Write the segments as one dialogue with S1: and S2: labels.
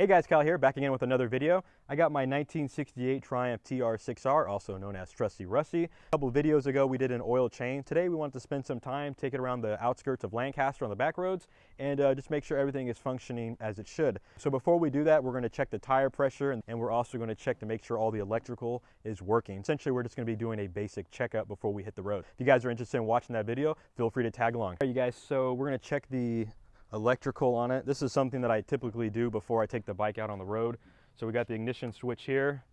S1: Hey guys, Kyle here, back again with another video. I got my 1968 Triumph TR6R, also known as Trusty Rusty. A couple of videos ago we did an oil change. Today we wanted to spend some time, take it around the outskirts of Lancaster on the back roads, and just make sure everything is functioning as it should. So before we do that, we're going to check the tire pressure, and we're also going to check to make sure all the electrical is working. Essentially, we're just going to be doing a basic checkup before we hit the road. If you guys are interested in watching that video, feel free to tag along. All right, you guys, so we're going to check the electrical on it. This is something that I typically do before I take the bike out on the road. So we got the ignition switch here.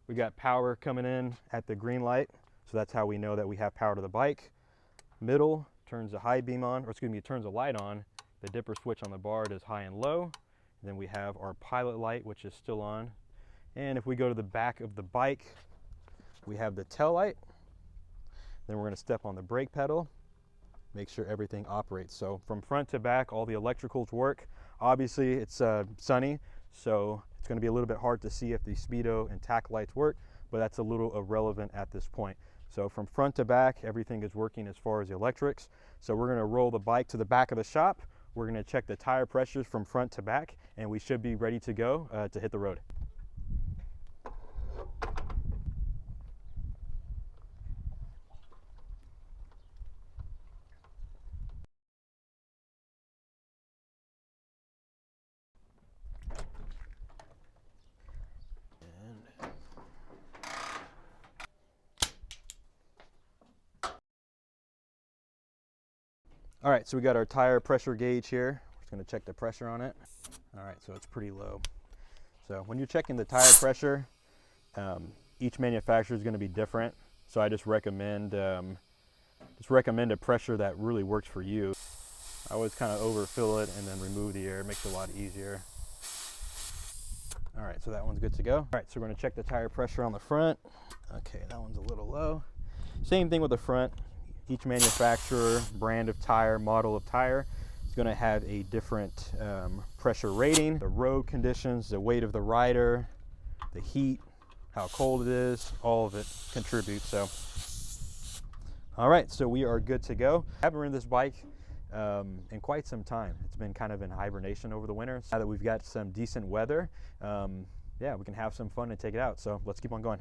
S1: We got power coming in at the green light. So that's how we know that we have power to the bike. Middle turns the high beam on, or excuse me, it turns the light on. The dipper switch on the bar does high and low. And then we have our pilot light, which is still on. And if we go to the back of the bike, we have the tail light. Then we're going to step on the brake pedal. Make sure everything operates. So from front to back, all the electricals work. Obviously it's sunny, so it's going to be a little bit hard to see if the speedo and tack lights work, but that's a little irrelevant at this point. So from front to back, everything is working as far as the electrics. So we're going to roll the bike to the back of the shop. We're going to check the tire pressures from front to back, and we should be ready to go to hit the road. All right, so we got our tire pressure gauge here. We're just gonna check the pressure on it. All right, so it's pretty low. So when you're checking the tire pressure, each manufacturer is gonna be different. So I just recommend a pressure that really works for you. I always kind of overfill it and then remove the air. It makes it a lot easier. All right, so that one's good to go. All right, so we're gonna check the tire pressure on the front. Okay, that one's a little low. Same thing with the front. Each manufacturer, brand of tire, model of tire is going to have a different pressure rating. The road conditions, the weight of the rider, the heat, how cold it is, all of it contributes. So, all right, so we are good to go. I haven't ridden this bike in quite some time. It's been kind of in hibernation over the winter. Now that we've got some decent weather, yeah, we can have some fun and take it out. So let's keep on going.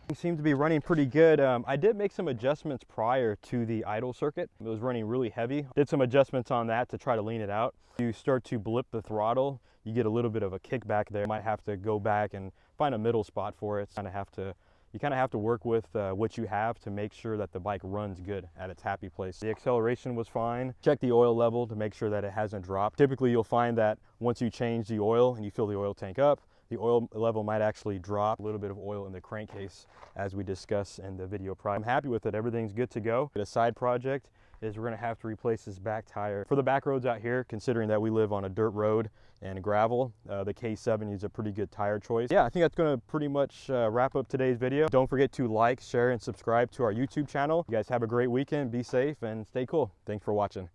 S1: It seemed to be running pretty good. I did make some adjustments prior to the idle circuit. It was running really heavy. Did some adjustments on that to try to lean it out. You start to blip the throttle, you get a little bit of a kickback there. You might have to go back and find a middle spot for it. You kind of have to work with what you have to make sure that the bike runs good at its happy place. The acceleration was fine. Check the oil level to make sure that it hasn't dropped. Typically you'll find that once you change the oil and you fill the oil tank up, the oil level might actually drop. A little bit of oil in the crankcase as we discussed in the video prior. I'm happy with it. Everything's good to go. A side project is we're going to have to replace this back tire. For the back roads out here, considering that we live on a dirt road and gravel, the K7 is a pretty good tire choice. Yeah, I think that's going to pretty much wrap up today's video. Don't forget to like, share, and subscribe to our YouTube channel. You guys have a great weekend, be safe, and stay cool. Thanks for watching.